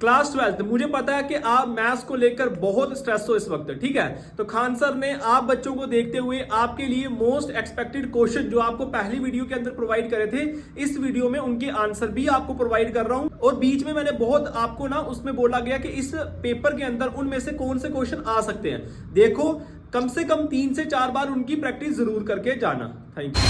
Class 12 मुझे पता है कि आप मैथ्स को लेकर बहुत स्ट्रेस हो इस वक्त, ठीक है। तो खान सर ने आप बच्चों को देखते हुए आपके लिए मोस्ट एक्सपेक्टेड क्वेश्चन जो आपको पहली वीडियो के अंदर प्रोवाइड करे थे, इस वीडियो में उनके आंसर भी आपको प्रोवाइड कर रहा हूं। और बीच में मैंने बहुत आपको ना उसमें बोला गया कि इस पेपर के अंदर उनमें से कौन से क्वेश्चन आ सकते हैं। देखो कम से कम 3 से 4 बार उनकी प्रैक्टिस जरूर करके जाना। Thank you.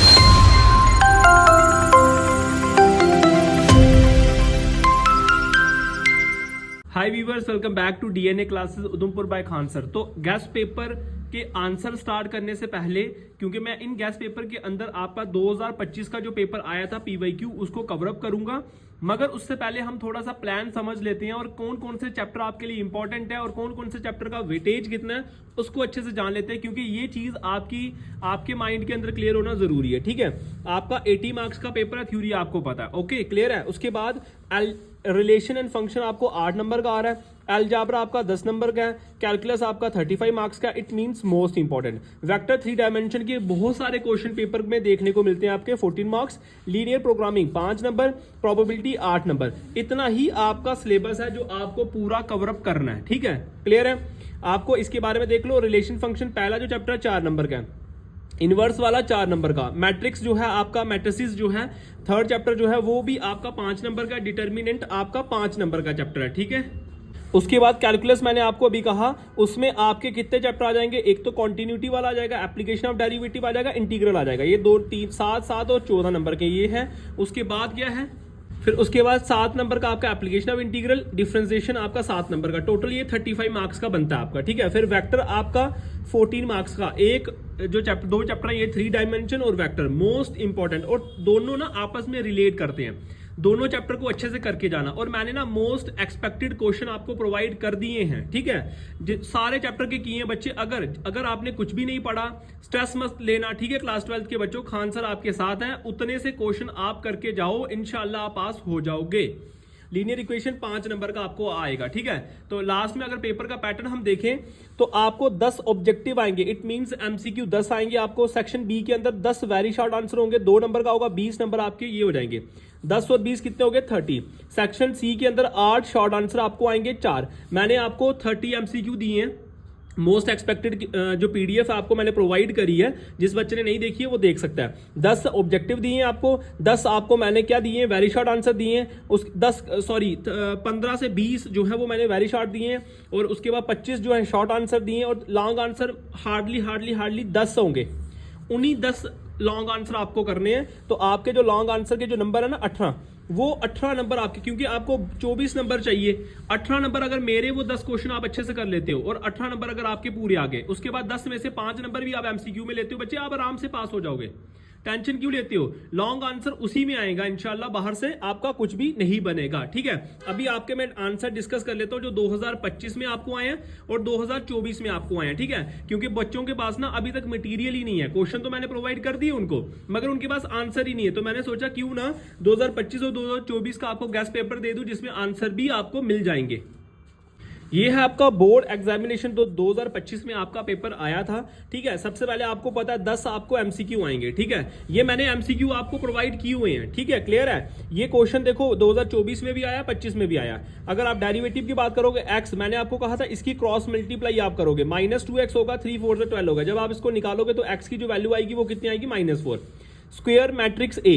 Hi viewers, welcome back to DNA classes Udhampur by Khan sir. तो गैस पेपर के आंसर स्टार्ट करने से पहले, क्योंकि मैं इन गैस पेपर के अंदर आपका 2025 का जो पेपर आया था पीवाईक्यू, उसको कवर अप करूंगा, मगर उससे पहले हम थोड़ा सा प्लान समझ लेते हैं और कौन कौन से चैप्टर आपके लिए इंपॉर्टेंट है और कौन कौन से चैप्टर का वेटेज कितना है उसको अच्छे से जान लेते हैं, क्योंकि ये चीज आपके माइंड के अंदर क्लियर होना जरूरी है। ठीक है, आपका 80 मार्क्स का पेपर है, थ्योरी आपको पता है, ओके क्लियर है। उसके बाद रिलेशन एंड फंक्शन आपको 8 नंबर का आ रहा है, अलजेब्रा आपका 10 नंबर का है, कैलकुलस आपका 35 मार्क्स का, it means most important. Vector 3 dimension के बहुत सारे क्वेश्चन पेपर में देखने को मिलते हैं आपके 14 marks, linear programming 5 number, probability 8 number. इतना ही आपका सिलेबस है जो आपको पूरा कवर अप करना है। ठीक है, क्लियर है। आपको इसके बारे में देख लो। रिलेशन फंक्शन पहला जो चैप्टर 4 नंबर का है, इनवर्स वाला 4 नंबर का, मैट्रिक्स जो है आपका, मैट्रिसेस जो है थर्ड चैप्टर जो है वो भी आपका 5 नंबर का, डिटर्मिनेंट आपका 5 नंबर का चैप्टर है। ठीक है, उसके बाद कैलकुलस मैंने आपको अभी कहा, उसमें आपके कितने चैप्टर आ जाएंगे, एक तो कॉन्टिन्यूटी वाला आ जाएगा, एप्लीकेशन ऑफ डेरिवेटिव आ जाएगा, इंटीग्रल आ जाएगा, ये 2, 3, 7, 7 और 14 नंबर के ये है। उसके बाद क्या है, फिर उसके बाद 7 नंबर का आपका एप्लीकेशन ऑफ इंटीग्रल, डिफरेंशिएशन आपका 7 नंबर का, टोटल ये 35 मार्क्स का बनता है आपका। ठीक है, फिर वेक्टर आपका 14 मार्क्स का, एक जो चैप्टर, 2 चैप्टर है ये 3 डायमेंशन और वेक्टर, मोस्ट इंपॉर्टेंट, और दोनों ना आपस में रिलेट करते हैं। दोनों चैप्टर को अच्छे से करके जाना। और मैंने ना मोस्ट एक्सपेक्टेड क्वेश्चन आपको प्रोवाइड कर दिए हैं। ठीक है, सारे चैप्टर के किए हैं बच्चे। अगर आपने कुछ भी नहीं पढ़ा, स्ट्रेस मत लेना। ठीक है, क्लास 12 के बच्चों, खान सर आपके साथ हैं, उतने से क्वेश्चन आप करके जाओ, इंशाल्लाह आप पास हो जाओगे। लीनियर इक्वेशन 5 नंबर का आपको आएगा। ठीक है, तो लास्ट में अगर पेपर का पैटर्न हम देखें तो आपको 10 ऑब्जेक्टिव आएंगे, इट मींस एमसीक्यू 10 आएंगे आपको। सेक्शन बी के अंदर 10 वेरी शॉर्ट आंसर होंगे, 2 नंबर का होगा, 20 नंबर आपके ये हो जाएंगे। 10 और 20 कितने हो गए, 30। सेक्शन सी के अंदर 8 शॉर्ट आंसर आपको आएंगे, 4। मैंने आपको 30 एमसीक्यू दिए हैं। मोस्ट एक्सपेक्टेड जो पीडीएफ आपको मैंने प्रोवाइड करी है, जिस बच्चे ने नहीं देखी है वो देख सकता है। 10 ऑब्जेक्टिव दिए हैं आपको, 10 आपको मैंने क्या दिए हैं, वेरी शॉर्ट आंसर दिए हैं। 15 से 20 जो है वो मैंने वेरी शॉर्ट दिए हैं, और उसके बाद 25 जो है शॉर्ट आंसर दिए हैं, और लॉन्ग आंसर हार्डली 10 होंगे। उन्हीं 10 लॉन्ग आंसर आपको करने हैं। तो आपके जो लॉन्ग आंसर के जो नंबर है ना 18, वो 18 नंबर आपके, क्योंकि आपको 24 नंबर चाहिए। 18 नंबर अगर मेरे वो 10 क्वेश्चन आप अच्छे से कर लेते हो, और 18 नंबर अगर आपके पूरे आ गए, उसके बाद 10 में से 5 नंबर भी आप एमसीक्यू में लेते हो बच्चे, आप आराम से पास हो जाओगे। टेंशन क्यों लेते हो, लॉन्ग आंसर उसी में आएगा इंशाल्लाह, बाहर से आपका कुछ भी नहीं बनेगा। ठीक है, अभी आपके मैं आंसर डिस्कस कर लेता हूं जो 2025 में आपको आए हैं और 2024 में आपको आए हैं। ठीक है, क्योंकि बच्चों के पास ना अभी तक मटेरियल ही नहीं है, क्वेश्चन तो मैंने प्रोवाइड कर दिए उनको, मगर उनके पास आंसर ही नहीं है। तो मैंने सोचा क्यों ना 2025 और 2024 का आपको गैस पेपर दे दूं, जिसमें आंसर भी आपको मिल जाएंगे। ये है आपका बोर्ड एग्जामिनेशन, तो 2025 में आपका पेपर आया था। ठीक है, सबसे पहले आपको पता है 10 आपको एमसीक्यू आएंगे। ठीक है, ये मैंने एमसीक्यू आपको प्रोवाइड किए हुए हैं। ठीक है, क्लियर है। ये क्वेश्चन देखो 2024 में भी आया, 25 में भी आया। अगर आप डेरिवेटिव की बात करोगे, एक्स मैंने आपको कहा था इसकी क्रॉस मल्टीप्लाई आप करोगे, -2x होगा, 3 4 से 12 होगा। जब आप इसको निकालोगे तो एक्स की जो वैल्यू आएगी वो कितनी आएगी, -4। स्क्वायर मैट्रिक्स ए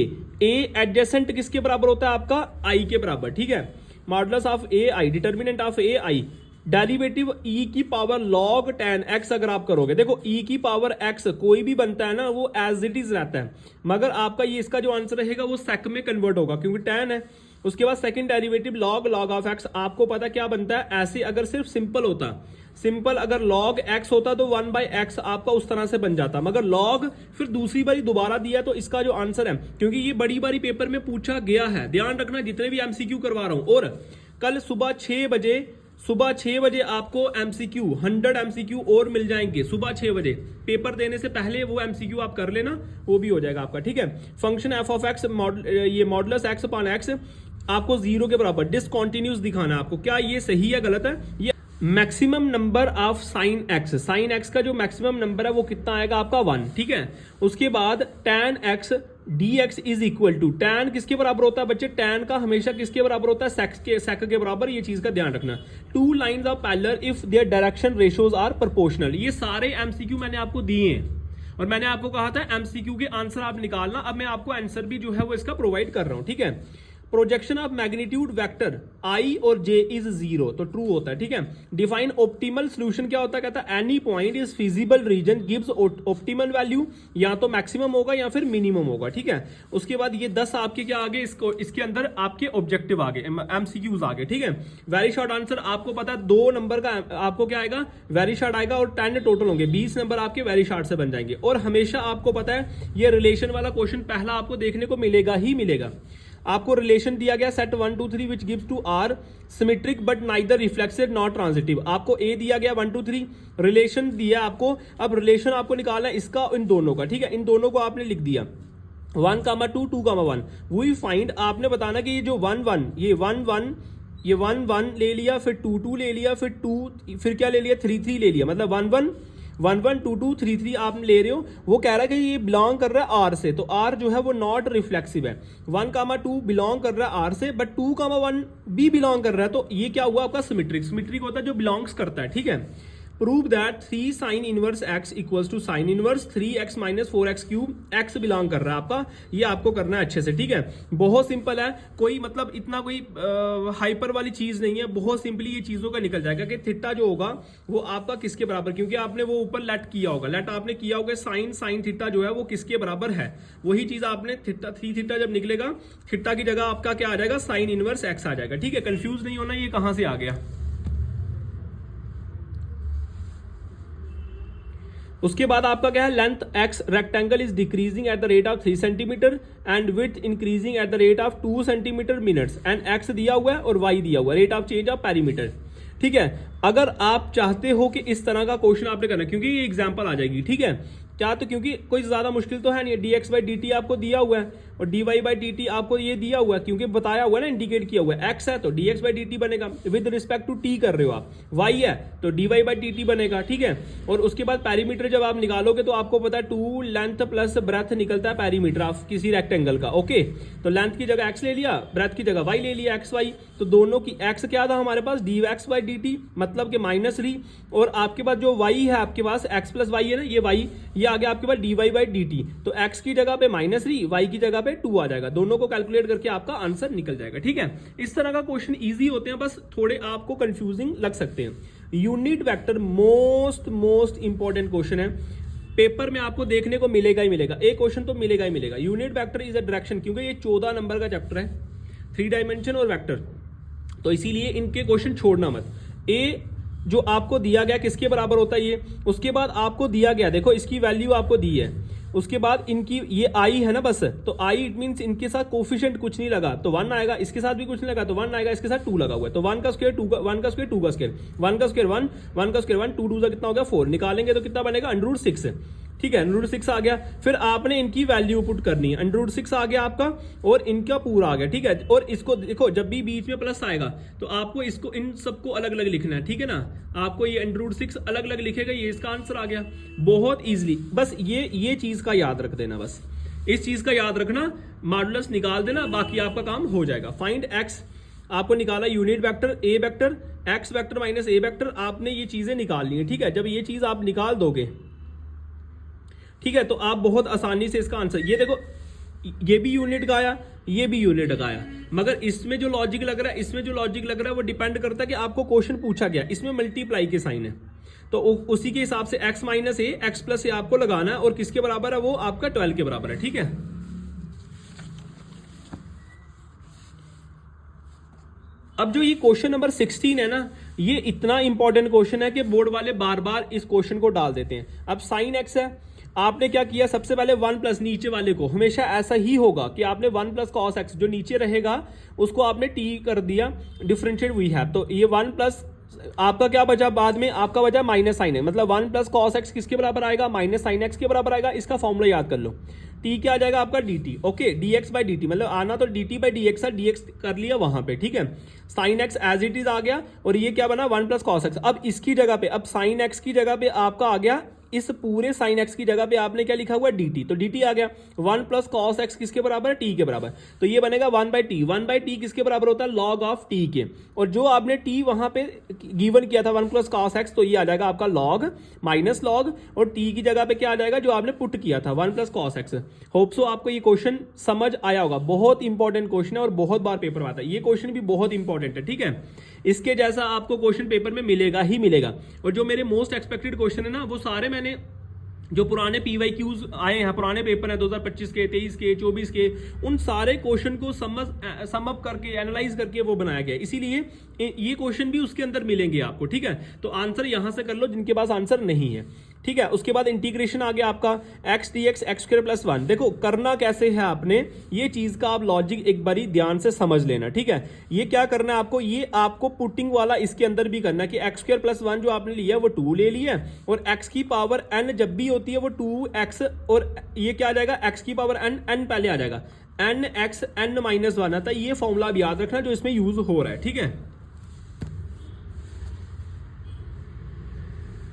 एडजेसेंट किसके बराबर होता है आपका, आई के बराबर। ठीक है, modulus of A I, determinant of A I, derivative e की पावर log tan x अगर आप करोगे, देखो e की पावर x कोई भी बनता है ना वो एज इट इज रहता है, मगर आपका ये इसका जो आंसर रहेगा वो sec में कन्वर्ट होगा क्योंकि tan है। उसके बाद second derivative log of x, आपको पता क्या बनता है, ऐसे अगर सिर्फ सिंपल होता, सिंपल अगर log x होता तो 1/x आपका उस तरह से बन जाता, मगर log फिर दूसरी बारी दोबारा दिया, तो इसका जो आंसर है, क्योंकि ये बड़ी बारी पेपर में पूछा गया है, ध्यान रखना जितने भी एमसीक्यू करवा रहा हूं। और कल सुबह 6 बजे आपको एमसीक्यू 100 एमसीक्यू और मिल जाएंगे सुबह 6 बजे, पेपर देने से पहले वो एमसीक्यू आप कर लेना, वो भी हो जाएगा आपका। ठीक है, फंक्शन एफ ऑफ एक्स, ये मॉडुलस एक्स अपॉन एक्स आपको 0 के बराबर डिसकंटिन्यूअस दिखाना है आपको, क्या ये सही है गलत है। ये maximum number of sine x का जो मैक्सिमम नंबर है वो कितना आएगा आपका 1। ठीक है, उसके बाद tan x dx is equal to tan किसके बराबर होता है बच्चे? tan का हमेशा किसके बराबर होता है? sec के बराबर। ये चीज का ध्यान रखना। Two lines of parallel if their direction ratios are proportional. ये सारे एमसीक्यू मैंने आपको दिए हैं और मैंने आपको कहा था एमसीक्यू के आंसर आप निकालना। अब मैं आपको आंसर भी जो है वो इसका प्रोवाइड कर रहा हूं, ठीक है। प्रोजेक्शन ऑफ मैग्नीट्यूड वेक्टर आई और जे इज जीरो, तो ट्रू होता है, ठीक है। डिफाइन ऑप्टिमल सोल्यूशन क्या होता है? कहता है any point is feasible region gives optimal value, या तो मैक्सिमम होगा या फिर मिनिमम होगा, ठीक है। उसके बाद ये 10 आपके क्या आगे, इसके अंदर आपके ऑब्जेक्टिव आगे, एमसीक्यूज आगे, ठीक है। वेरी शॉर्ट आंसर आपको पता है 2 नंबर का आपको क्या आएगा? वेरी शॉर्ट आएगा और 10 टोटल होंगे, 20 नंबर आपके वेरी शॉर्ट से बन जाएंगे। और हमेशा आपको पता है ये रिलेशन वाला क्वेश्चन पहला आपको देखने को मिलेगा ही मिलेगा। आपको रिलेशन दिया गया set 1 2 3 which gives to R symmetric but neither reflexive not transitive. आपको ए दिया गया 1 2 3 रिलेशन दिया आपको। अब रिलेशन आपको निकालना है इसका इन दोनों का, ठीक है। इन दोनों को आपने लिख दिया 1, 2, 2, 1। वी फाइंड आपने बताना कि ये जो 1 1 ये 1 1 ये 1 1 ले लिया, फिर 2 2 ले लिया, फिर 2 फिर क्या ले लिया 3 3 ले लिया, मतलब 1 1 1 1 2 2 3 3 आप ले रहे हो। वो कह रहा है कि ये बिलोंग कर रहा है आर से, तो आर जो है वो नॉट रिफ्लेक्सिव है। 1, 2 बिलोंग कर रहा है आर से, बट 2, 1 भी बिलोंग कर रहा है, तो ये क्या हुआ आपका सिमेट्रिक। सिमेट्रिक होता है जो बिलोंग्स करता है, ठीक है। Prove that 3 sine inverse x equals to sine inverse 3x minus 4x cube. X belong कर रहा है आपका, ये आपको करना है अच्छे से, ठीक है। बहुत सिंपल है, कोई मतलब इतना कोई हाइपर वाली चीज नहीं है, बहुत सिंपली ये चीजों का निकल जाएगा कि थीटा जो होगा वो आपका किसके बराबर, क्योंकि आपने वो ऊपर लेट किया होगा, लेट आपने किया होगा साइन थीटा जो है वो किसके बराबर है, वही चीज आपने थीटा 3 थीटा जब निकलेगा थीटा की जगह आपका क्या आ जाएगा? साइन इनवर्स एक्स आ जाएगा, ठीक है। कंफ्यूज नहीं होना ये कहां से आ गया। उसके बाद आपका क्या है? Length x rectangle is decreasing at the rate of 3 centimetre and width increasing at the rate of 2 centimetre minutes and x दिया हुआ है और वाई दिया हुआ है, rate of change of perimeter, ठीक है। अगर आप चाहते हो कि इस तरह का क्वेश्चन आपने करना, क्योंकि ये एग्जांपल आ जाएगी, ठीक है क्या, तो क्योंकि कोई ज्यादा मुश्किल तो है नहीं। dx बाई dt आपको दिया हुआ है और dy बाई dt आपको ये दिया हुआ है, क्योंकि बताया हुआ है ना, इंडिकेट किया हुआ है। x है तो dx बाई dt बनेगा, विद रिस्पेक्ट टू t कर रहे हो आप। y है तो dy बाई dt बनेगा, ठीक है। और उसके बाद पेरीमीटर जब आप निकालोगे तो आपको पता है 2 लेंथ प्लस ब्रेथ निकलता है पेरीमीटर ऑफ किसी रेक्टेंगल का, ओके। तो लेंथ की जगह x ले लिया, ब्रेथ की जगह y ले लिया, xy। तो दोनों की x क्या था हमारे पास? dx बाई dt, मतलब कि -3, और आपके पास जो y है आपके पास x प्लस y है ना, ये y ये आ गया आपके पास dy बाई dt। तो x की जगह पे -3, y की जगह पे 2 आ जाएगा, दोनों को कैलकुलेट करके आपका आंसर निकल जाएगा, ठीक है। इस तरह का क्वेश्चन इजी होते हैं, बस थोड़े आपको कंफ्यूजिंग लग सकते हैं। Unit vector most important question है, पेपर में आपको देखने को मिलेगा ही मिलेगा, एक क्वेश्चन तो मिलेगा ही मिलेगा। Unit vector is a direction, क्योंकि ये 14 नंबर का चैप्टर है, 3 डायमेंशन और वेक्टर, तो इसीलिए इनके क्वेश्चन छोड़ना मत। ए जो आपको दिया गया किसके बराबर होता है ये, उसके बाद आपको दिया गया, देखो इसकी वैल्यू आपको दी है, उसके बाद इनकी ये आई है ना बस, तो आई इट मींस इनके साथ कोफिशिएंट कुछ नहीं लगा तो 1 आएगा, इसके साथ भी कुछ नहीं लगा तो 1 आएगा, इसके साथ 2 लगा हुआ है तो 1 का स्क्वायर 2 का, 1 का स्क्वायर 2 का स्क्वायर, 1 का स्क्वायर 1, 1 का स्क्वायर 1, 2 2 कितना हो गया 4, निकालेंगे तो कितना बनेगा √6, ठीक है। √6 आ गया, फिर आपने इनकी वैल्यू पुट करनी है, √6 आ गया आपका और इनका पूरा आ गया, ठीक है। और इसको देखो जब भी बीच में प्लस आएगा तो आपको इसको इन सबको अलग अलग लिखना है, ठीक है ना। आपको ये √6 अलग अलग लिखेगा, ये इसका आंसर आ गया बहुत इजीली। बस ये चीज का याद रख देना, बस इस चीज का याद रखना, मॉडुलस निकाल देना, बाकी आपका काम हो जाएगा। फाइंड एक्स आपको निकाला, unit vector A vector x vector minus A vector, आपने ये चीजें निकालनी है, ठीक है। जब ये चीज आप निकाल दोगे, ठीक है, तो आप बहुत आसानी से इसका आंसर, ये देखो ये भी यूनिट का आया, ये भी यूनिट का आया, मगर इसमें जो लॉजिक लग रहा है, इसमें जो लॉजिक लग रहा है वो डिपेंड करता है कि आपको क्वेश्चन पूछा गया, इसमें मल्टीप्लाई के साइन है तो उसी के हिसाब से x माइनस ए एक्स प्लस ए आपको लगाना है, और किसके बराबर है वो आपका 12 के बराबर है, ठीक है। अब जो ये क्वेश्चन नंबर 16 है ना, ये इतना इंपॉर्टेंट क्वेश्चन है कि बोर्ड वाले बार बार इस क्वेश्चन को डाल देते हैं। अब साइन एक्स है, आपने क्या किया, सबसे पहले 1 प्लस नीचे वाले को, हमेशा ऐसा ही होगा कि आपने 1 प्लस कॉस एक्स जो नीचे रहेगा उसको आपने टी कर दिया, डिफरेंशिएट वी हैव, तो ये 1 प्लस आपका क्या बचा, बाद में आपका बचा माइनस साइन है, मतलब 1 प्लस कॉस एक्स किसके बराबर आएगा, माइनस साइन एक्स के बराबर आएगा। इसका फॉर्मूला याद कर लो, टी क्या आ जाएगा आपका dt, okay, dx by dt, मतलब आना तो dt बाई dx है, dx कर लिया वहां पे, ठीक है। Sine X as it is आ गया और ये क्या बना 1 प्लस कॉस एक्स। अब इसकी जगह पे, अब साइन एक्स की जगह पे आपका आ गया इस पूरे साइन एक्स की जगह पे आपने क्या लिखा हुआ है, dt, तो dt आ गया। 1 प्लस कॉस एक्स किसके बराबर है, t के बराबर, तो ये बनेगा 1/t। 1/t किसके बराबर होता है, log ऑफ t के, और जो आपने t वहां पे गिवन किया था 1 प्लस कॉस एक्स, तो ये आ जाएगा आपका log माइनस log, और t की जगह पे क्या आ जाएगा, जो आपने पुट किया था 1 plus cos x. Hope so आपको ये क्वेश्चन समझ आया होगा, बहुत इंपॉर्टेंट क्वेश्चन है और बहुत बार पेपर में आता है, ये क्वेश्चन भी बहुत इंपॉर्टेंट है, ठीक है। इसके जैसा आपको क्वेश्चन पेपर में मिलेगा ही मिलेगा। और जो मेरे मोस्ट एक्सपेक्टेड क्वेश्चन है ना, वो सारे मैंने जो पुराने PYQs आए हैं, पुराने पेपर हैं 2025 के, 23 के, 24 के, उन सारे क्वेश्चन को सम अप करके एनालाइज करके वो बनाया गया, इसीलिए ये क्वेश्चन भी उसके अंदर मिलेंगे आपको, ठीक है। तो आंसर यहां से कर लो जिनके पास आंसर नहीं है, ठीक है। उसके बाद इंटीग्रेशन आ गया आपका x dx x² + 1। देखो करना कैसे है आपने, ये चीज का आप लॉजिक एक बारी ध्यान से समझ लेना, ठीक है। ये क्या करना है आपको, ये आपको पुटिंग वाला इसके अंदर भी करना है कि x² + 1 जो आपने लिया वो 2 ले लिया, और x की पावर n जब भी होती है वो 2x, और ये क्या आ जाएगा, x की पावर n पहले आ जाएगा, nx n-1 आता है। ये फॉर्मूला अब याद रखना जो इसमें यूज हो रहा है, ठीक है।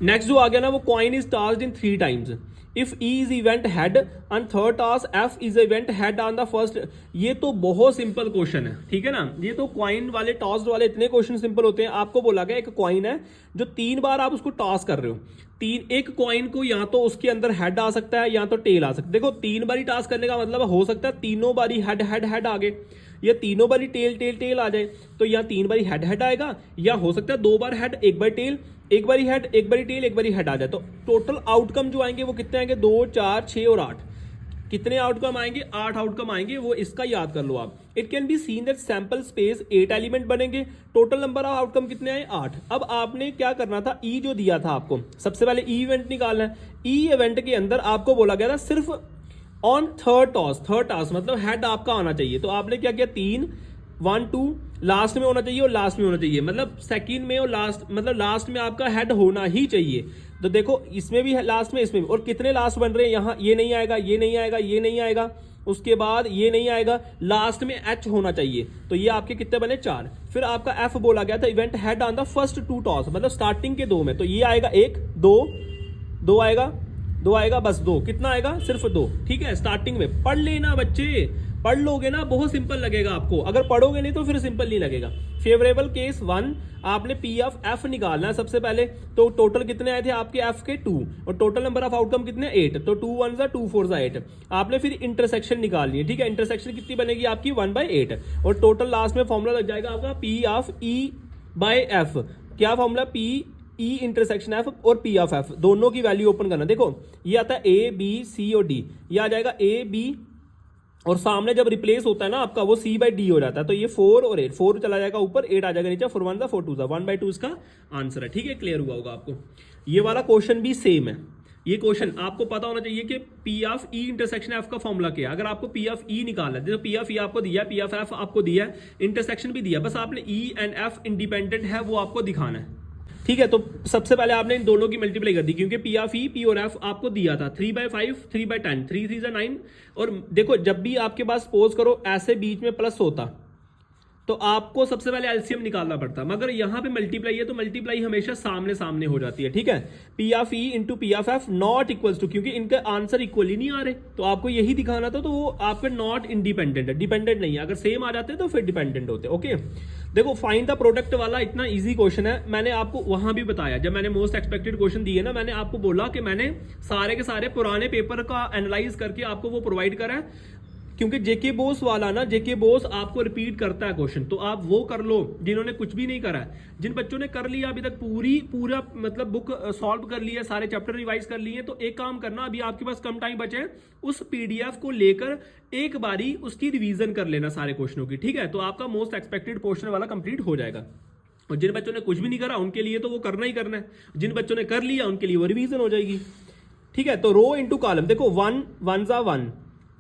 नेक्स्ट जो आ गया ना, वो coin is tossed in 3 times if E is event head on third toss, F is event head on the first. ये तो बहुत सिंपल क्वेश्चन है, ठीक है ना। ये तो कॉइन वाले, टॉस्ड वाले इतने क्वेश्चन सिंपल होते हैं। आपको बोला गया एक कॉइन है जो 3 बार आप उसको टॉस कर रहे हो, एक कॉइन को या तो उसके अंदर हेड आ सकता है या तो टेल आ सकता है। देखो 3 बारी टॉस करने का मतलब हो सकता है तीनों बारी हेड हेड हेड आ गए, या तीनों बारी टेल टेल टेल आ जाए, तो या 3 बारी हेड हेड आएगा, या हो सकता है 2 बार हेड 1 बार टेल, 1 बारी हेड 1 बारी टेल 1 बारी हेड आ जाए। तो टोटल आउटकम जो आएंगे वो कितने आएंगे, 2 4 6 और 8। कितने आउटकम आएंगे, 8 आउटकम आएंगे, वो इसका याद कर लो आप। It can be seen that sample space 8 element बनेंगे, टोटल नंबर ऑफ आउटकम कितने आए, 8। अब आपने क्या करना था, ई जो दिया था आपको, सबसे पहले ई इवेंट निकालना है। ई इवेंट के अंदर आपको बोला गया था सिर्फ ऑन थर्ड टॉस मतलब हेड आपका आना चाहिए। तो आपने क्या किया, 3 1 2 लास्ट में होना चाहिए और लास्ट में होना चाहिए, मतलब सेकंड में और लास्ट, मतलब लास्ट में आपका हेड होना ही चाहिए। तो देखो इसमें भी है लास्ट में, इसमें भी। और कितने लास्ट बन रहे हैं यहाँ, ये नहीं आएगा, ये नहीं आएगा, ये नहीं आएगा, उसके बाद ये नहीं आएगा, लास्ट में एच होना चाहिए। तो ये आपके कितने बने, 4। फिर आपका एफ बोला गया था event head on the first 2 toss, मतलब स्टार्टिंग के 2 में। तो ये आएगा 1 2 आएगा, 2 आएगा, बस 2। कितना आएगा, सिर्फ 2, ठीक है। स्टार्टिंग में पढ़ लेना बच्चे, पढ़ लोगे ना बहुत सिंपल लगेगा आपको, अगर पढ़ोगे नहीं तो फिर सिंपल नहीं लगेगा। फेवरेबल केस 1 आपने पी ऑफ एफ निकालना है सबसे पहले। तो टोटल कितने आए थे आपके एफ के, 2, और टोटल नंबर ऑफ आउटकम कितने, 8। तो 2 1 2 4 8। आपने फिर इंटरसेक्शन निकालनी है, ठीक है। इंटरसेक्शन कितनी बनेगी आपकी, 1/8, और टोटल लास्ट में फॉर्मूला लग जाएगा आपका P of E by F. क्या formula, P E intersection F और पी ऑफ एफ, दोनों की वैल्यू ओपन करना। देखो ये आता है ए बी सी और डी, ये आ जाएगा ए बी, और सामने जब रिप्लेस होता है ना आपका वो C/D हो जाता है। तो ये 4 और 8, 4 चला जाएगा ऊपर, 8 आ जाएगा नीचे, 4 1 4 2 1/2 इसका आंसर है, ठीक है। क्लियर हुआ होगा आपको। ये वाला क्वेश्चन भी सेम है। ये क्वेश्चन आपको पता होना चाहिए कि P of E intersection F का फॉर्मूला क्या है। अगर आपको पी ऑफ ई निकालना है, पी ऑफ ई आपको दिया, पी ऑफ एफ आपको दिया, इंटरसेक्शन भी दिया, बस आपने ई एंड एफ इंडिपेंडेंट है वो आपको दिखाना है, ठीक है। तो सबसे पहले आपने इन दोनों की मल्टीप्लाई कर दी, क्योंकि पी ऑफ ई, पी और एफ आपको दिया था 3/5 3/10, 3 3 9। और देखो जब भी आपके पास सपोज करो ऐसे बीच में प्लस होता तो आपको सबसे पहले एलसीएम निकालना पड़ता, मगर यहां पे मल्टीप्लाई है तो मल्टीप्लाई हमेशा सामने सामने हो जाती है, ठीक है। P of E into P of F not equals to, क्योंकि इनके आंसर इक्वल ही नहीं आ रहे, तो आपको यही दिखाना था। तो वो आपके नॉट इंडिपेंडेंट है, डिपेंडेंट नहीं है। अगर सेम आ जाते तो फिर डिपेंडेंट होते, ओके। देखो फाइंड द प्रोडक्ट वाला इतना इजी क्वेश्चन है, मैंने आपको वहां भी बताया जब मैंने मोस्ट एक्सपेक्टेड क्वेश्चन दिए ना, मैंने आपको बोला कि मैंने सारे के सारे पुराने पेपर का एनालाइज करके आपको वो प्रोवाइड करा है, क्योंकि जेके बोस वाला ना, जेके बोस आपको रिपीट करता है क्वेश्चन, तो आप वो कर लो जिन्होंने कुछ भी नहीं करा है। जिन बच्चों ने कर लिया अभी तक पूरा मतलब बुक सॉल्व कर लिया, सारे चैप्टर रिवाइज कर लिए, तो एक काम करना, अभी आपके पास कम टाइम बचे, उस पीडीएफ को लेकर एक बारी उसकी रिवीजन कर लेना सारे क्वेश्चनों की, ठीक है। तो आपका मोस्ट एक्सपेक्टेड पोर्शन वाला कंप्लीट हो जाएगा। और जिन बच्चों ने कुछ भी नहीं करा उनके लिए तो वो करना ही करना है, जिन बच्चों ने कर लिया उनके लिए वो रिवीजन हो जाएगी, ठीक है। तो रो इंटू कॉलम, देखो 1 1 1,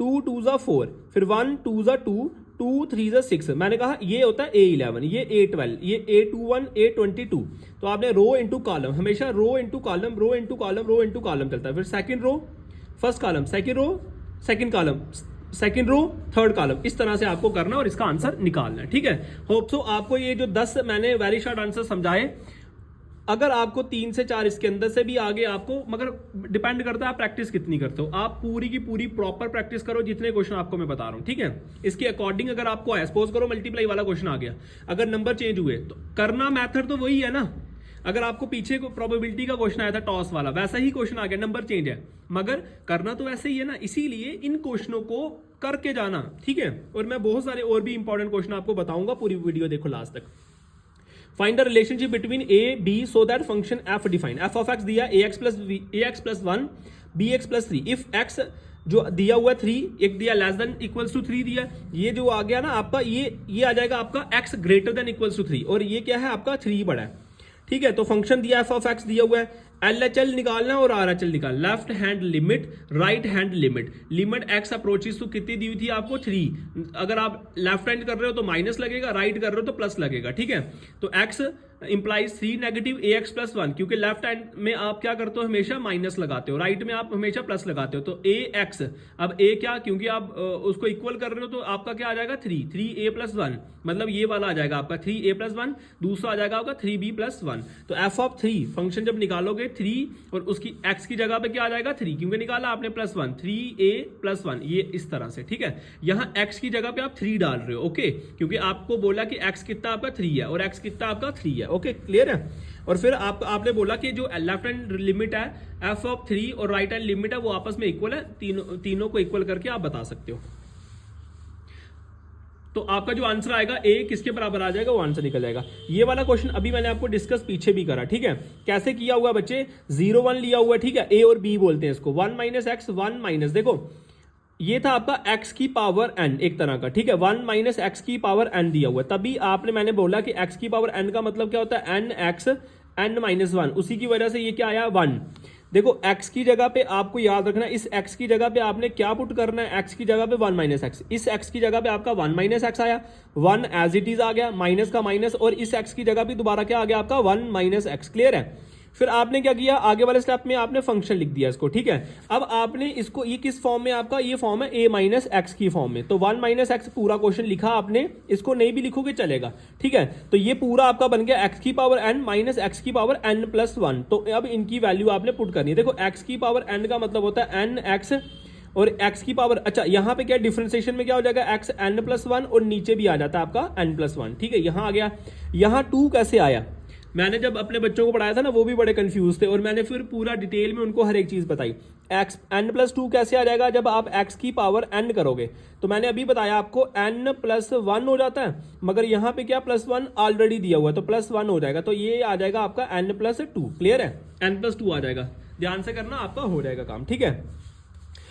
2 2 4, फिर 1 2 2, 2 3 6। मैंने कहा ये होता है A11, ये A12, ये A21, A22। तो आपने रो इंटू कॉलम, हमेशा row into column, row into column, row into column चलता है। फिर second row first column, second row second column, second row third column, इस तरह से आपको करना और इसका आंसर निकालना है, ठीक है। होप सो आपको ये जो 10 मैंने वेरी शॉर्ट आंसर समझाए अगर आपको 3 से 4 इसके अंदर से भी आगे आपको, मगर डिपेंड करता है आप प्रैक्टिस कितनी करते हो। आप पूरी की पूरी प्रॉपर प्रैक्टिस करो जितने क्वेश्चन आपको मैं बता रहा हूं, ठीक है। इसके अकॉर्डिंग अगर आपको आया, सपोज करो मल्टीप्लाई वाला क्वेश्चन आ गया, अगर नंबर चेंज हुए तो करना मैथड तो वही है ना। अगर आपको पीछे को प्रोबेबिलिटी का क्वेश्चन आया था टॉस वाला, वैसा ही क्वेश्चन आ गया, नंबर चेंज है, मगर करना तो वैसे ही है ना। इसीलिए इन क्वेश्चनों को करके जाना, ठीक है। और मैं बहुत सारे और भी इंपॉर्टेंट क्वेश्चन आपको बताऊंगा, पूरी वीडियो देखो लास्ट तक। Find the relationship between A B so that function F define. F of X दिया A X plus 1 B X plus 3 if X जो दिया हुआ 3, एक दिया लेस देन इक्वल्स टू 3 दिया, ये जो आ गया ना आपका, ये आ जाएगा आपका x greater than equals to 3, और ये क्या है आपका 3 बड़ा है, ठीक है। तो फंक्शन दिया एफ ऑफ एक्स दिया हुआ है, LHL निकालना और RHL निकालना, left hand limit right hand limit, limit x approaches to कितनी दी हुई थी आपको 3। अगर आप लेफ्ट हैंड कर रहे हो तो माइनस लगेगा, राइट कर रहे हो तो प्लस लगेगा, ठीक है। तो x implies 3 negative AX plus 1, क्योंकि लेफ्ट हैंड में आप क्या करते हो हमेशा माइनस लगाते हो, राइट में आप हमेशा प्लस लगाते हो। तो AX, अब A क्या, क्योंकि आप उसको इक्वल कर रहे हो तो आपका क्या आ जाएगा 3A प्लस 1, मतलब ये वाला आ जाएगा आपका 3A प्लस 1, दूसरा आ जाएगा आपका 3B प्लस 1। तो एफ ऑफ 3 फंक्शन जब निकालोगे 3 और उसकी x की जगह पे क्या आ जाएगा 3, क्योंकि निकाला आपने प्लस 1, 3A प्लस 1, ये इस तरह से, ठीक है। यहां x की जगह पे आप 3 डाल रहे हो, ओके, क्योंकि आपको बोला कि x कितना आपका 3 है और x कितना आपका 3 है, ओके, क्लियर है। और फिर आपने बोला कि जो लेफ्ट हैंड लिमिट है एफ ऑफ 3 और राइट हैंड लिमिट है वो आपस में इक्वल है, तीनों को इक्वल करके आप बता सकते हो। तो आपका जो आंसर आएगा ए किसके बराबर आ जाएगा, वो आंसर निकल जाएगा। ये वाला क्वेश्चन अभी मैंने आपको डिस्कस पीछे भी करा, ठीक है। कैसे किया हुआ बच्चे, 0 1 लिया हुआ, ठीक है, ए और बी बोलते हैं इसको, 1 माइनस एक्स 1 माइनस, देखो ये था आपका x की पावर n एक तरह का, ठीक है, 1 माइनस एक्स की पावर n दिया हुआ है। तभी मैंने बोला कि x की पावर n का मतलब क्या होता है, n x n माइनस 1, उसी की वजह से ये क्या आया 1। देखो x की जगह पे आपको याद रखना, इस x की जगह पे आपने क्या पुट करना है, x की जगह पे 1 माइनस एक्स, इस x की जगह पे आपका 1 माइनस एक्स आया, 1 एज इट इज आ गया, माइनस का माइनस, और इस x की जगह पे दोबारा क्या आ गया आपका 1 माइनस एक्स, क्लियर है। फिर आपने क्या किया, आगे वाले स्टेप में आपने फंक्शन लिख दिया इसको, ठीक है। अब आपने इसको, ये किस फॉर्म में आपका, ये फॉर्म है a माइनस एक्स की फॉर्म में, तो 1 माइनस एक्स पूरा क्वेश्चन लिखा आपने, इसको नहीं भी लिखोगे चलेगा, ठीक है। तो ये पूरा आपका बन गया x की पावर n माइनस एक्स की पावर n प्लस 1। तो अब इनकी वैल्यू आपने पुट करनी है। देखो x की पावर n का मतलब होता है n x, और x की पावर, अच्छा यहाँ पे क्या डिफरेंशिएशन में क्या हो जाएगा, x n प्लस 1, और नीचे भी आ जाता है आपका n प्लस 1, ठीक है। यहाँ आ गया, यहाँ 2 कैसे आया, मैंने जब अपने बच्चों को पढ़ाया था ना वो भी बड़े कंफ्यूज थे, और मैंने फिर पूरा डिटेल में उनको हर एक चीज बताई। x n प्लस 2 कैसे आ जाएगा, जब आप x की पावर n करोगे, तो मैंने अभी बताया आपको n प्लस 1 हो जाता है, मगर यहाँ पे क्या प्लस 1 ऑलरेडी दिया हुआ है, तो प्लस 1 हो जाएगा, तो ये आ जाएगा आपका n प्लस 2, क्लियर है, n प्लस 2 आ जाएगा, ध्यान से करना आपका हो जाएगा काम, ठीक है।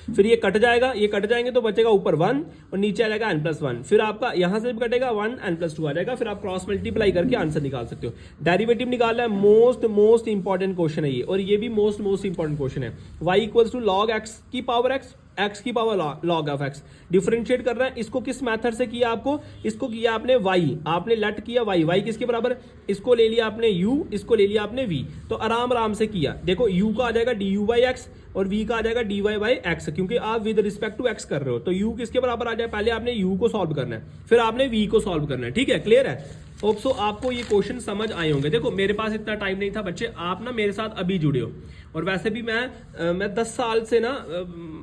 फिर ये कट जाएगा, ये कट जाएंगे तो बचेगा ऊपर 1 और नीचे आ जाएगा n प्लस 1, फिर आपका यहां से भी कटेगा 1 n प्लस 2 आ जाएगा, फिर आप क्रॉस मल्टीप्लाई करके आंसर निकाल सकते हो। डेरिवेटिव निकालना है, मोस्ट इंपॉर्टेंट क्वेश्चन है ये, और ये भी मोस्ट इंपॉर्टेंट क्वेश्चन है। y equals to log x की पावर x की power log of x, differentiate कर रहा है, इसको किस मेथड से किया आपको, इसको किया आपने y, आपने लेट किया y किसके बराबर, इसको ले लिया आपने u, इसको ले लिया आपने v, तो आराम से किया। देखो u का आ जाएगा du बाई एक्स और v का आ जाएगा dy बाई एक्स, क्योंकि आप विद रिस्पेक्ट टू x कर रहे हो, तो u किसके बराबर आ जाए, पहले आपने u को सॉल्व करना है, फिर आपने v को सॉल्व करना है, ठीक है, क्लियर है। होप सो आपको ये क्वेश्चन समझ आए होंगे। देखो मेरे पास इतना टाइम नहीं था बच्चे, आप ना मेरे साथ अभी जुड़े हो, और वैसे भी मैं 10 साल से ना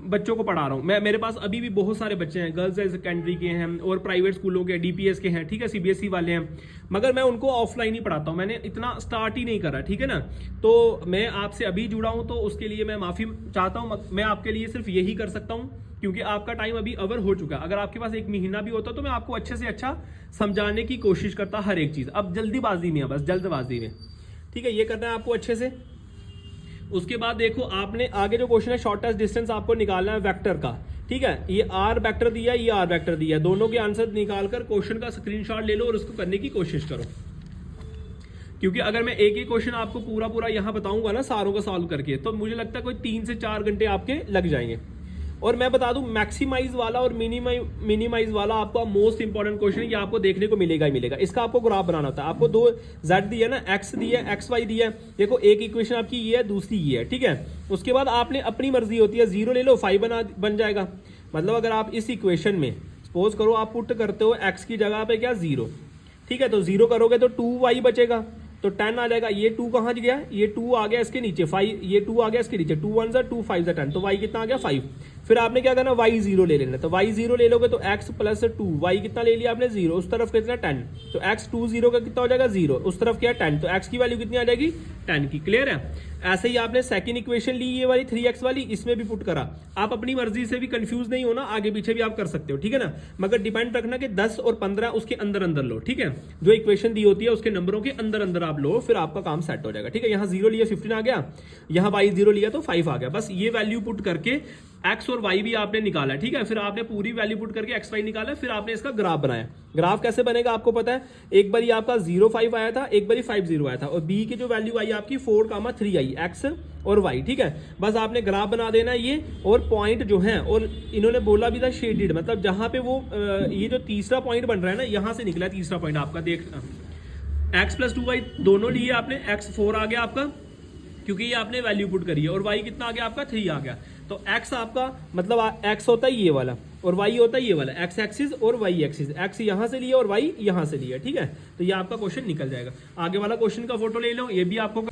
बच्चों को पढ़ा रहा हूँ। मेरे पास अभी भी बहुत सारे बच्चे हैं, गर्ल्स हायर सेकेंडरी के हैं और प्राइवेट स्कूलों के, DPS के हैं, ठीक है, CBSE वाले हैं, मगर मैं उनको ऑफलाइन ही पढ़ाता हूँ, मैंने इतना स्टार्ट ही नहीं करा, ठीक है ना। तो मैं आपसे अभी जुड़ा हूँ, तो उसके लिए मैं माफी चाहता हूँ। मैं आपके लिए सिर्फ यही कर सकता हूँ, क्योंकि आपका टाइम अभी ओवर हो चुका है। अगर आपके पास 1 महीना भी होता तो मैं आपको अच्छे से अच्छा समझाने की कोशिश करता हर एक चीज। अब जल्दीबाजी में है, बस जल्दबाजी में, ठीक है, ये करना है आपको अच्छे से। उसके बाद देखो आपने आगे जो क्वेश्चन है, शॉर्टेस्ट डिस्टेंस आपको निकालना है वेक्टर का, ठीक है। ये r वेक्टर दिया, ये r वेक्टर दिया, दोनों के आंसर निकालकर क्वेश्चन का स्क्रीनशॉट ले लो और उसको करने की कोशिश करो, क्योंकि अगर मैं एक ही क्वेश्चन आपको पूरा यहां बताऊंगा ना सारों को सॉल्व करके, तो मुझे लगता है कोई 3 से 4 घंटे आपके लग जाएंगे। और मैं बता दूं, मैक्सिमाइज वाला और मिनिमाइज वाला आपका मोस्ट इंपॉर्टेंट क्वेश्चन है, ये आपको देखने को मिलेगा ही मिलेगा। इसका आपको ग्राफ बनाना होता है। आपको 2 z दिया ना, x दिया, xy दिया, देखो एक इक्वेशन आपकी ये है, दूसरी ये है, ठीक है। उसके बाद आपने अपनी मर्जी होती है, 0 ले लो 5 बन जाएगा। मतलब अगर आप इस इक्वेशन में सपोज करो आप पुट करते हो x की जगह पे क्या 0, ठीक है, तो 0 करोगे तो 2y बचेगा, तो 10 आ जाएगा। ये 2 कहाँ गया, ये 2 आ गया इसके नीचे, 5 ये 2 आ गया इसके नीचे, 2 1 2 5 10, तो y कितना आ गया 5। फिर आपने क्या करना, y 0 ले लेना, तो y 0 ले लोगे तो x प्लस 2, y कितना ले लिया आपने 0, उस तरफ कितना 10, तो x 2 0 का कितना हो जाएगा 0, उस तरफ क्या 10, तो x की वैल्यू कितनी आ जाएगी 10 की। क्लियर है। ऐसे ही आपने सेकंड इक्वेशन ली ये वाली 3x वाली, इसमें भी पुट करा। आप अपनी मर्जी से भी कंफ्यूज नहीं होना, आगे पीछे भी आप कर सकते हो, ठीक है ना, मगर डिपेंड रखना कि 10 और 15 उसके अंदर अंदर लो, ठीक है। जो इक्वेशन दी होती है उसके नंबरों के अंदर अंदर आप लो, फिर आपका काम सेट हो जाएगा, ठीक है। यहाँ 0 लिया 15 आ गया, यहाँ y 0 लिया तो 5 आ गया। बस ये वैल्यू पुट करके x और y भी आपने निकाला, ठीक है। फिर आपने पूरी वैल्यू पुट करके x y निकाला, फिर आपने इसका ग्राफ बनाया। ग्राफ कैसे बनेगा आपको पता है, एक बारी आपका 0 5 आया था, एक बारी 5 0 आया था, और b की जो वैल्यू आई आपकी 4 3 आई, x और y, ठीक है। बस आपने ग्राफ बना देना ये, और पॉइंट जो है, और इन्होंने बोला भी था शेडेड, मतलब जहां पे वो ये जो तीसरा पॉइंट बन रहा है ना, यहां से निकला तीसरा पॉइंट आपका, देख x प्लस 2y दोनों लिए आपने, x 4 आ गया आपका क्योंकि ये आपने वैल्यू पुट करी है, और y कितना आ गया आपका 3 आ गया। तो x आपका मतलब x होता है ये वाला, और y होता है ये वाला, x एक्सिस और y एक्सिस, x यहां से लिया और y यहां से लिया, ठीक है। तो ये आपका क्वेश्चन निकल जाएगा। आगे वाला क्वेश्चन का फोटो ले लो, ये भी आपको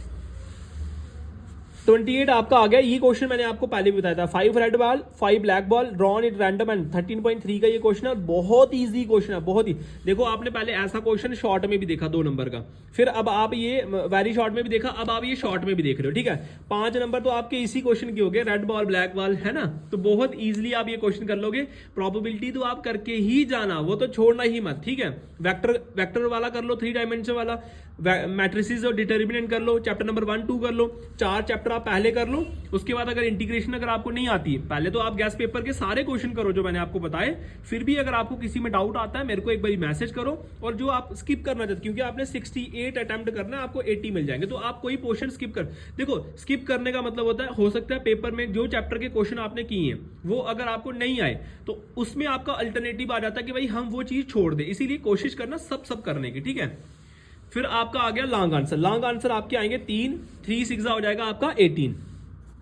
28 आपका आ गया। ये क्वेश्चन मैंने आपको पहले भी बताया था, 5 red ball 5 black ball drawn it random and 13.3 का ये क्वेश्चन है। बहुत इजी क्वेश्चन है, बहुत ही। देखो आपने पहले ऐसा क्वेश्चन शॉर्ट में भी देखा 2 नंबर का, फिर अब आप ये वेरी शॉर्ट में भी देखा, अब आप ये शॉर्ट में भी देख रहे हो, ठीक है। 5 नंबर तो आपके इसी क्वेश्चन के हो गए, रेड बॉल ब्लैक बॉल, है ना। तो बहुत इजिली आप ये क्वेश्चन कर लोगे। प्रोबेबिलिटी तो आप करके ही जाना, वो तो छोड़ना ही मत, ठीक है। वेक्टर वाला कर लो, 3 डायमेंशन वाला, मैट्रिसेस और डिटर्मिनेंट कर लो, चैप्टर नंबर 1 2 कर लो, 4 चैप्टर आप पहले कर लो। उसके बाद अगर इंटीग्रेशन अगर आपको नहीं आती है, पहले तो आप गैस पेपर के सारे क्वेश्चन करो जो मैंने आपको बताए। फिर भी अगर आपको किसी में डाउट आता है, मेरे को एक बार मैसेज करो। और जो आप स्किप करना चाहते, क्योंकि आपने 68 अटेम्प्ट करना है, आपको 80 मिल जाएंगे, तो आप कोई पोर्शन स्किप कर, देखो स्किप करने का मतलब होता है, हो सकता है पेपर में जो चैप्टर के क्वेश्चन आपने किए हैं वो अगर आपको नहीं आए, तो उसमें आपका अल्टरनेटिव आ जाता है कि भाई हम वो चीज छोड़ दे। इसीलिए कोशिश करना सब करने की, ठीक है। फिर आपका आ गया लॉन्ग आंसर। लॉन्ग आंसर आपके आएंगे 3 6 हो जाएगा आपका 18।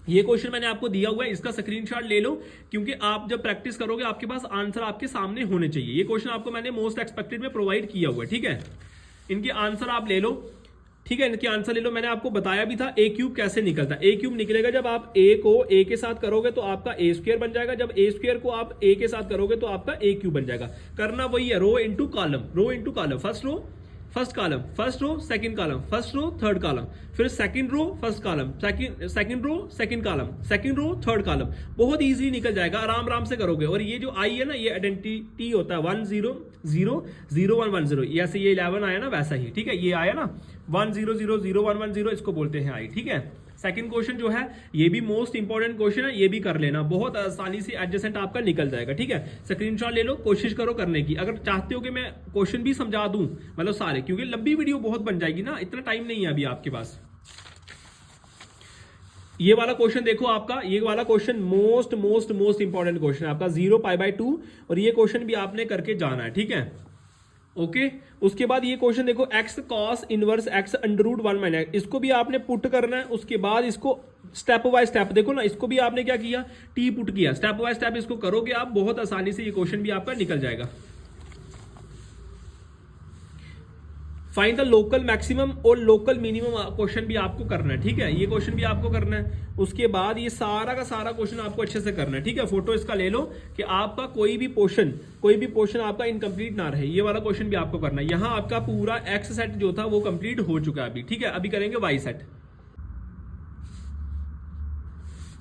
ये क्वेश्चन मैंने आपको दिया हुआ है, इसका स्क्रीनशॉट ले लो, क्योंकि आप जब प्रैक्टिस करोगे आपके पास आंसर आपके सामने होने चाहिए। ये क्वेश्चन आपको मैंने मोस्ट एक्सपेक्टेड में प्रोवाइड किया हुआ है, ठीक है। इनके आंसर आप ले लो, ठीक है, इनके आंसर ले लो। मैंने आपको बताया भी था ए क्यूब कैसे निकलता है। ए क्यूब निकलेगा जब आप ए को ए के साथ करोगे तो आपका ए स्क्वायर बन जाएगा, जब ए स्क्वायर को आप ए के साथ करोगे तो आपका ए क्यूब बन जाएगा। करना वही है, row into column, first row first column, first row second column, first row third column, फिर second row first column, second row second column, second row third column. बहुत इजीली निकल जाएगा, आराम से करोगे। और ये जो आई है ना, ये आइडेंटिटी होता है 1 0 0 0 1 1 0, जैसे ये 11 आया ना वैसा ही, ठीक है। ये आया ना 1 0 0 0 1 1 0, इसको बोलते हैं आई, ठीक है। सेकंड क्वेश्चन जो है ये भी मोस्ट इंपॉर्टेंट क्वेश्चन है, ये भी कर लेना, बहुत आसानी से एडजेसेंट आपका निकल जाएगा, ठीक है। स्क्रीनशॉट ले लो, कोशिश करो करने की। अगर चाहते हो कि मैं क्वेश्चन भी समझा दूं, मतलब सारे, क्योंकि लंबी वीडियो बहुत बन जाएगी ना, इतना टाइम नहीं है अभी आपके पास। ये वाला क्वेश्चन देखो आपका, ये वाला क्वेश्चन मोस्ट इंपॉर्टेंट क्वेश्चन है आपका, 0 π/2, और ये क्वेश्चन भी आपने करके जाना है, ठीक है। ओके उसके बाद ये क्वेश्चन देखो, x cos इनवर्स x √1 - इसको भी आपने पुट करना है। उसके बाद इसको स्टेप बाय स्टेप देखो ना, इसको भी आपने क्या किया, टी पुट किया, स्टेप बाय स्टेप इसको करोगे आप, बहुत आसानी से ये क्वेश्चन भी आपका निकल जाएगा। फाइंड द लोकल मैक्सिमम और लोकल मिनिमम क्वेश्चन भी आपको करना है, ठीक है। ये क्वेश्चन भी आपको करना है। उसके बाद ये सारा का सारा क्वेश्चन आपको अच्छे से करना है, ठीक है। फोटो इसका ले लो कि आपका कोई भी पोर्शन आपका इनकम्प्लीट ना रहे। ये वाला क्वेश्चन भी आपको करना है। यहां आपका पूरा एक्स सेट जो था वो कंप्लीट हो चुका है अभी, ठीक है। अभी करेंगे वाई सेट।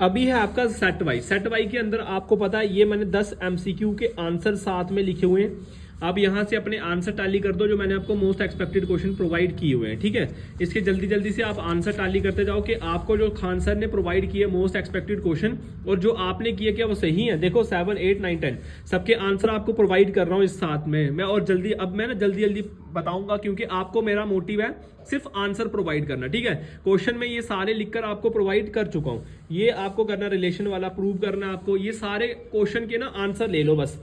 अभी है आपका सेट वाई के अंदर आपको पता है ये मैंने 10 MCQ के आंसर साथ में लिखे हुए हैं। आप यहां से अपने आंसर टैली कर दो, जो मैंने आपको मोस्ट एक्सपेक्टेड क्वेश्चन प्रोवाइड किए हुए हैं, ठीक है। इसके जल्दी से आप आंसर टैली करते जाओ कि आपको जो खान सर ने प्रोवाइड किए मोस्ट एक्सपेक्टेड क्वेश्चन और जो आपने किए क्या वो सही है। देखो 7 8 9 10 सबके आंसर आपको प्रोवाइड कर रहा हूं इस साथ में मैं, और जल्दी बताऊंगा, क्योंकि आपको मेरा मोटिव है सिर्फ आंसर प्रोवाइड करना, ठीक है। क्वेश्चन में ये सारे लिखकर आपको प्रोवाइड कर चुका हूं। ये आपको करना रिलेशन वाला प्रूव करना आपको, ये सारे क्वेश्चन के ना आंसर ले लो बस।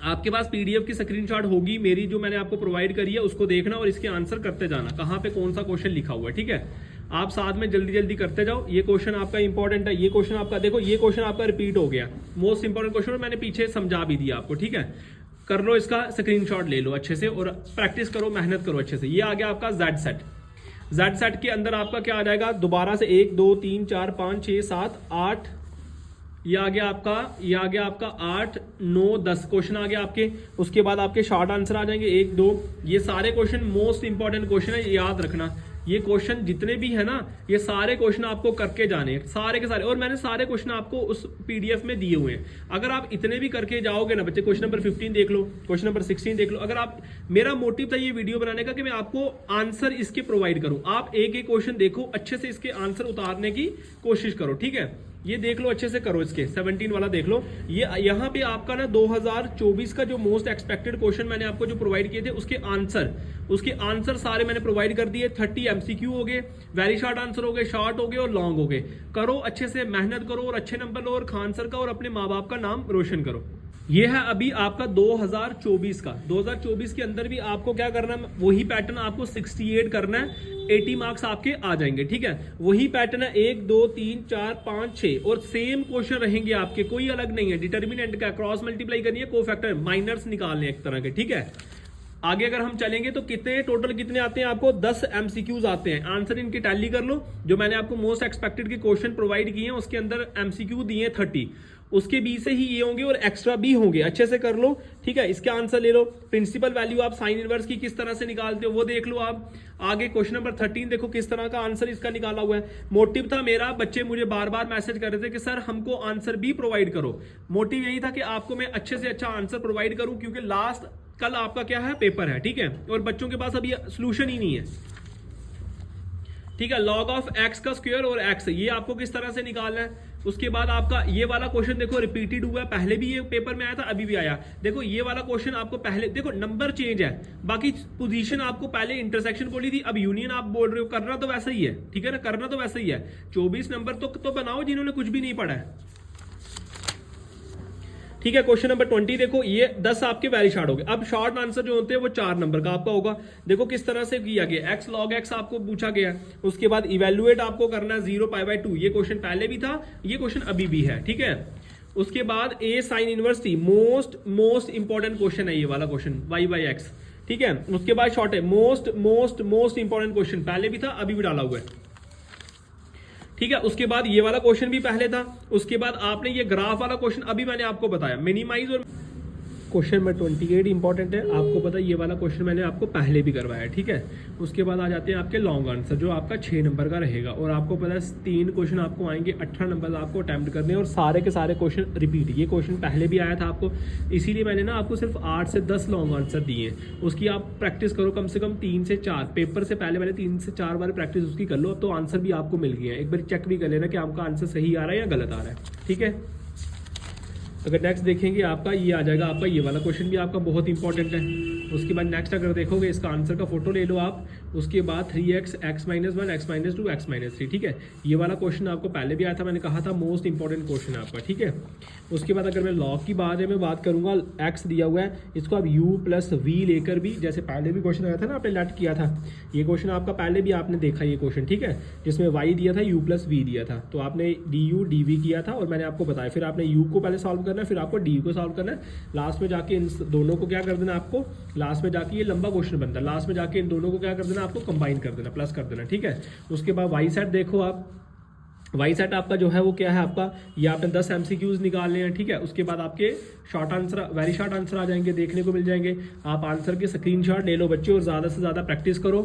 आपके पास पीडीएफ की स्क्रीनशॉट होगी मेरी जो मैंने आपको प्रोवाइड करी है, उसको देखना और इसके आंसर करते जाना, कहां पे कौन सा क्वेश्चन लिखा हुआ है, ठीक है। आप साथ में जल्दी करते जाओ। ये क्वेश्चन आपका इंपॉर्टेंट है, ये क्वेश्चन आपका देखो, ये क्वेश्चन आपका रिपीट हो गया, मोस्ट इंपॉर्टेंट क्वेश्चन, और मैंने पीछे समझा भी दिया आपको, ठीक है। कर लो इसका स्क्रीनशॉट ले लो अच्छे से और प्रैक्टिस करो, मेहनत करो अच्छे से। ये आ गया आपका जेड सेट। जेड सेट के अंदर आपका क्या आ जाएगा, दोबारा से 1 2 3 4 5 6 7 8, ये आ गया आपका 8 9 10 क्वेश्चन आ गया आपके। उसके बाद आपके शॉर्ट आंसर आ जाएंगे 1 2। ये सारे क्वेश्चन मोस्ट इंपॉर्टेंट क्वेश्चन है, याद रखना। ये क्वेश्चन जितने भी है ना, ये सारे क्वेश्चन आपको करके जाने हैं, सारे के सारे। और मैंने सारे क्वेश्चन आपको उस पीडीएफ में दिए हुए हैं। अगर आप इतने भी करके जाओगे ना बच्चे, क्वेश्चन नंबर 15 देख लो, क्वेश्चन नंबर 16 देख लो। अगर आप, मेरा मोटिव था ये वीडियो बनाने का कि मैं आपको आंसर इसके प्रोवाइड करूं। आप एक एक क्वेश्चन देखो, अच्छे से इसके आंसर उतारने की कोशिश करो, ठीक है। ये देख लो अच्छे से करो, इसके 17 वाला देख लो। ये यहाँ पे आपका ना 2024 का जो मोस्ट एक्सपेक्टेड क्वेश्चन मैंने आपको जो प्रोवाइड किए थे, उसके आंसर सारे मैंने प्रोवाइड कर दिए। 30 एमसीक्यू हो गए, वेरी शॉर्ट आंसर हो गए, शॉर्ट हो गए और लॉन्ग हो गए। करो अच्छे से, मेहनत करो और अच्छे नंबर लो और खान सर का और अपने माँ बाप का नाम रोशन करो। ये है अभी आपका 2024 का। 2024 के अंदर भी आपको क्या करना है, वही पैटर्न आपको 68 करना है, 80 मार्क्स आपके आ जाएंगे, ठीक है। वही पैटर्न है 1 2 3 4 5 6 और सेम क्वेश्चन रहेंगे आपके, कोई अलग नहीं है। डिटर्मिनेंट का क्रॉस मल्टीप्लाई करनी है, कोफैक्टर माइनर्स निकालने एक तरह के, ठीक है। आगे अगर हम चलेंगे तो कितने टोटल कितने आते हैं आपको, 10 एमसीक्यूज आते हैं। आंसर इनके टैली कर लो। जो मैंने आपको मोस्ट एक्सपेक्टेड के क्वेश्चन प्रोवाइड किए हैं उसके अंदर एमसीक्यू दिए 30, उसके बी से ही ये होंगे और एक्स्ट्रा बी होंगे, अच्छे से कर लो, ठीक है। इसके आंसर ले लो। प्रिंसिपल वैल्यू आप साइन इनवर्स की किस तरह से निकालते हो वो देख लो आप। आगे क्वेश्चन नंबर 13 देखो किस तरह का आंसर इसका निकाला हुआ है। मोटिव था मेरा, बच्चे मुझे बार बार मैसेज कर रहे थे कि सर हमको आंसर भी प्रोवाइड करो। मोटिव यही था कि आपको मैं अच्छे से अच्छा आंसर प्रोवाइड करूं, क्योंकि लास्ट कल आपका क्या है, पेपर है, ठीक है। और बच्चों के पास अभी सोल्यूशन ही नहीं है, ठीक है। लॉग ऑफ एक्स का स्क्वायर और एक्स, ये आपको किस तरह से निकालना है। उसके बाद आपका ये वाला क्वेश्चन देखो रिपीटेड हुआ है, पहले भी ये पेपर में आया था, अभी भी आया। देखो ये वाला क्वेश्चन आपको पहले, देखो नंबर चेंज है, बाकी पोजीशन आपको पहले इंटरसेक्शन बोली थी, अब यूनियन आप बोल रहे हो। करना तो वैसा ही है, ठीक है ना, करना तो वैसा ही है। 24 नंबर तो बनाओ जिन्होंने कुछ भी नहीं पढ़ा है, ठीक है। क्वेश्चन नंबर 20 देखो, ये 10 आपके वेरी शॉर्ट हो गए। अब शॉर्ट आंसर जो होते हैं वो 4 नंबर का आपका होगा। देखो किस तरह से किया गया, एक्स लॉग एक्स आपको पूछा गया। उसके बाद इवेल्युएट आपको करना है 0 π/2, ये क्वेश्चन पहले भी था, ये क्वेश्चन अभी भी है, ठीक है। उसके बाद A sine inverse T, most important question है ये वाला क्वेश्चन, y/x, ठीक है। उसके बाद शॉर्ट है मोस्ट इंपॉर्टेंट क्वेश्चन, पहले भी था अभी भी डाला हुआ है, ठीक है। उसके बाद ये वाला क्वेश्चन भी पहले था। उसके बाद आपने ये ग्राफ वाला क्वेश्चन अभी मैंने आपको बताया, मिनिमाइज और क्वेश्चन नंबर 28 इंपॉर्टेंट है, आपको पता है ये वाला क्वेश्चन मैंने आपको पहले भी करवाया है, ठीक है। उसके बाद आ जाते हैं आपके लॉन्ग आंसर जो आपका 6 नंबर का रहेगा। और आपको पता है 3 क्वेश्चन आपको आएंगे, 18 नंबर आपको अटेम्प्ट करने हैं और सारे के सारे क्वेश्चन रिपीट। ये क्वेश्चन पहले भी आया था आपको, इसीलिए मैंने ना आपको सिर्फ 8 से 10 लॉन्ग आंसर दिए हैं। उसकी आप प्रैक्टिस करो कम से कम 3 से 4 पेपर से पहले मैंने 3 से 4 बार प्रैक्टिस उसकी कर लो, अब तो आंसर भी आपको मिल गया है। एक बार चेक भी कर लेना कि आपका आंसर सही आ रहा है या गलत आ रहा है, ठीक है। अगर नेक्स्ट देखेंगे आपका ये आ जाएगा, आपका ये वाला क्वेश्चन भी आपका बहुत इंपॉर्टेंट है। उसके बाद नेक्स्ट अगर देखोगे इसका आंसर का फोटो ले लो आप। उसके बाद 3x, x-1, x-2, x-3, ठीक है। ये वाला क्वेश्चन आपको पहले भी आया था, मैंने कहा था मोस्ट इंपॉर्टेंट क्वेश्चन है आपका, ठीक है। उसके बाद अगर मैं लॉग की बात करूंगा, x दिया हुआ है, इसको आप u + v लेकर भी, जैसे पहले भी क्वेश्चन आया था ना, आपने लेट किया था, ये क्वेश्चन आपका पहले भी आपने देखा ये क्वेश्चन, ठीक है, जिसमें y दिया था, u + v दिया था, तो आपने du dv किया था और मैंने आपको बताया। फिर आपने u को पहले सॉल्व करना है, फिर आपको डी को सॉल्व करना है, लास्ट में जाके इन दोनों को क्या कर देना आपको, लास्ट में जाके ये लंबा क्वेश्चन बनता है, लास्ट में जाके इन दोनों को क्या कर देना आपको, कंबाइन कर देना, प्लस कर देना, ठीक है। उसके बाद वाई सेट देखो आप, वाई सेट आपका जो है वो क्या है आपका, ये आपने 10 एमसीक्यूज निकालने हैं, ठीक है। उसके बाद आपके short answer, very short answer आ जाएंगे, देखने को मिल जाएंगे। आप आंसर के स्क्रीनशॉट ले लो बच्चे और ज़्यादा से ज़्यादा प्रैक्टिस करो।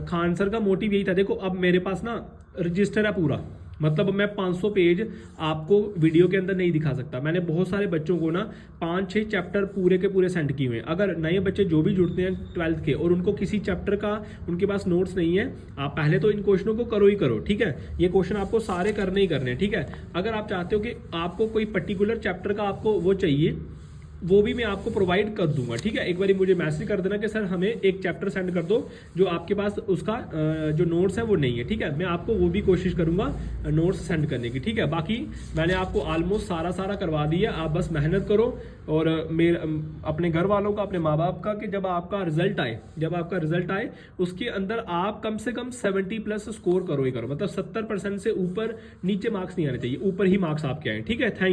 खान सर का मोटिव यही था, देखो अब मेरे पास ना रजिस्टर है पूरा, मतलब मैं 500 पेज आपको वीडियो के अंदर नहीं दिखा सकता। मैंने बहुत सारे बच्चों को ना 5-6 चैप्टर पूरे के पूरे सेंड किए हुए हैं। अगर नए बच्चे जो भी जुड़ते हैं 12th के और उनको किसी चैप्टर का उनके पास नोट्स नहीं है, आप पहले तो इन क्वेश्चनों को करो ही करो, ठीक है। ये क्वेश्चन आपको सारे करने ही करने हैं, ठीक है। अगर आप चाहते हो कि आपको कोई पर्टिकुलर चैप्टर का आपको वो चाहिए, वो भी मैं आपको प्रोवाइड कर दूंगा, ठीक है। एक बार मुझे मैसेज कर देना कि सर हमें एक चैप्टर सेंड कर दो जो आपके पास उसका जो नोट्स है वो नहीं है, ठीक है। मैं आपको वो भी कोशिश करूंगा नोट्स सेंड करने की, ठीक है। बाकी मैंने आपको ऑलमोस्ट सारा करवा दिया, आप बस मेहनत करो और मेरे अपने घर वालों का, अपने माँ बाप का, कि जब आपका रिजल्ट आए उसके अंदर आप कम से कम 70+ स्कोर करो ही करो, मतलब 70% से ऊपर नीचे मार्क्स नहीं आने चाहिए, ऊपर ही मार्क्स आपके आए, ठीक है। Thank you.